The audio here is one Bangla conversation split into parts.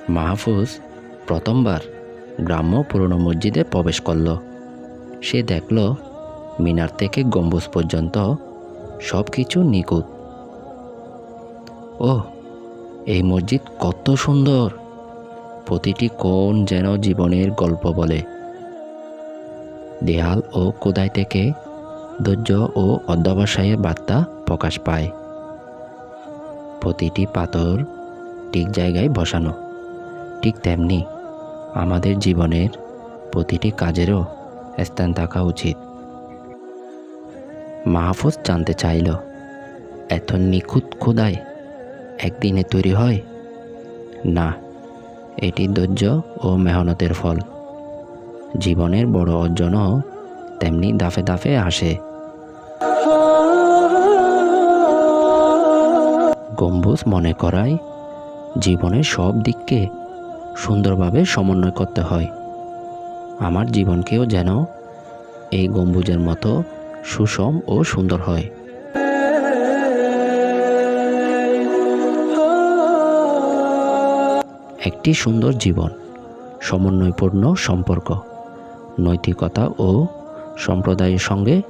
মাহফুজ প্রথমবার গ্রাম্য পুরনো মসজিদে প্রবেশ করল। সে দেখল মিনার থেকে গম্বুজ পর্যন্ত সব কিছু নিখুঁত। ওহ, এই মসজিদ কত সুন্দর! প্রতিটি কোণ যেন জীবনের গল্প বলে। দেয়াল ও খোদাই থেকে ধৈর্য ও অধ্যবসায়ের বার্তা প্রকাশ পায়। প্রতিটি পাথর ঠিক জায়গায় বসানো। ঠিক তেমনি আমাদের জীবনের প্রতিটি কাজেরও স্থান থাকা উচিত। মাহফুজ জানতে চাইল, এত নিখুঁত খোদাই একদিনে তৈরি হয়? না, এটি ধৈর্য ও মেহনতের ফল। জীবনের বড় অর্জনও তেমনি ধাপে ধাপে আসে। গম্বুজ মনে করায় জীবনের সব দিককে সুন্দরভাবে সমন্বয় করতে হয়। আমার জীবনকেও যেন এই গম্বুজের মতো সুষম ও সুন্দর হয়। একটি সুন্দর জীবন সমন্বয়পূর্ণ সম্পর্ক, নৈতিকতা ও সম্প্রদায়ের সঙ্গে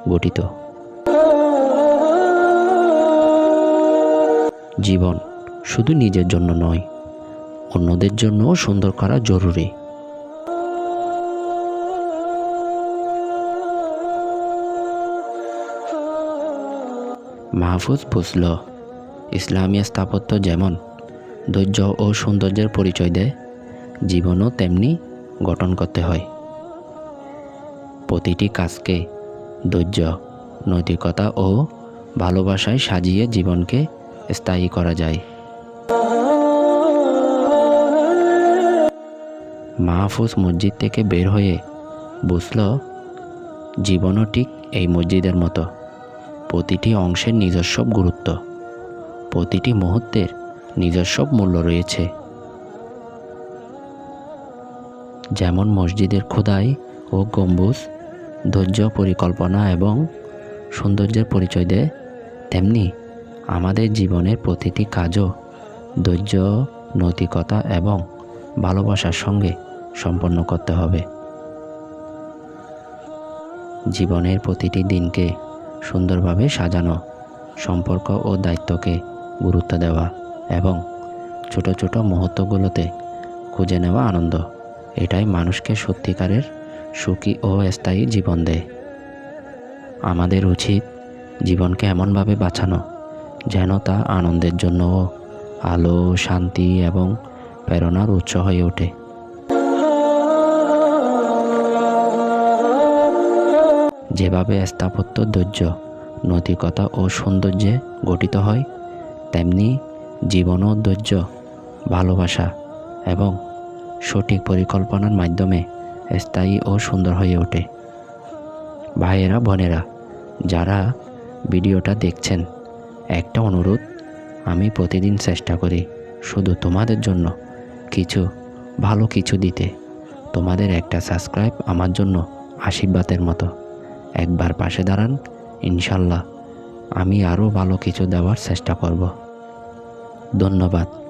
গঠিত। জীবন শুধু নিজের জন্য নয়, অন্যদের জন্যও সুন্দর করা জরুরি। মাহফুজ বুঝল, ইসলামী স্থাপত্য যেমন ধৈর্য ও সৌন্দর্যের পরিচয় দেয়, জীবনও তেমনি গঠন করতে হয়। প্রতিটি কাজকে ধৈর্য, নৈতিকতা ও ভালোবাসায় সাজিয়ে জীবনকে স্থায়ী করা যায়। মাহফুজ মসজিদ থেকে বের হয়ে বুঝল, জীবনও ঠিক এই মসজিদের মতো। প্রতিটি অংশের নিজস্ব গুরুত্ব, প্রতিটি মুহূর্তের নিজস্ব মূল্য রয়েছে। যেমন মসজিদের খোদাই ও গম্বুজ ধৈর্য, পরিকল্পনা এবং সৌন্দর্যের পরিচয় দেয়, তেমনি আমাদের জীবনের প্রতিটি কাজও ধৈর্য, নৈতিকতা এবং ভালোবাসার সঙ্গে সম্পন্ন করতে হবে। জীবনের প্রতিটি দিনকে সুন্দরভাবে সাজানো, সম্পর্ক ও দায়িত্বকে গুরুত্ব দেওয়া এবং ছোট ছোট মুহূর্তগুলোতে খুঁজে নেওয়া আনন্দ, এটাই মানুষকে সত্যিকারের সুখী ও স্থায়ী জীবন দেয়। আমাদের উচিত জীবনকে এমনভাবে বাঁচানো যেন তা আনন্দের জন্য আলো, শান্তি এবং প্রেরণার উৎস হয়ে ওঠে। যেভাবে স্থাপত্য ধৈর্য, নৈতিকতা ও সৌন্দর্যে গঠিত হয়, তেমনি জীবনও ধৈর্য, ভালোবাসা এবং সঠিক পরিকল্পনার মাধ্যমে স্থায়ী ও সুন্দর হয়ে ওঠে। ভাইয়েরা, বোনেরা, যারা ভিডিওটা দেখছেন, একটা অনুরোধ, আমি প্রতিদিন চেষ্টা করি শুধু তোমাদের জন্য ভালো কিছু দিতে। তোমাদের একটা সাবস্ক্রাইব আমার জন্য আশীর্বাদের মতো। একবার পাশে দাঁড়ান, ইনশাল্লাহ আমি আরও ভালো কিছু দেওয়ার চেষ্টা করব। ধন্যবাদ।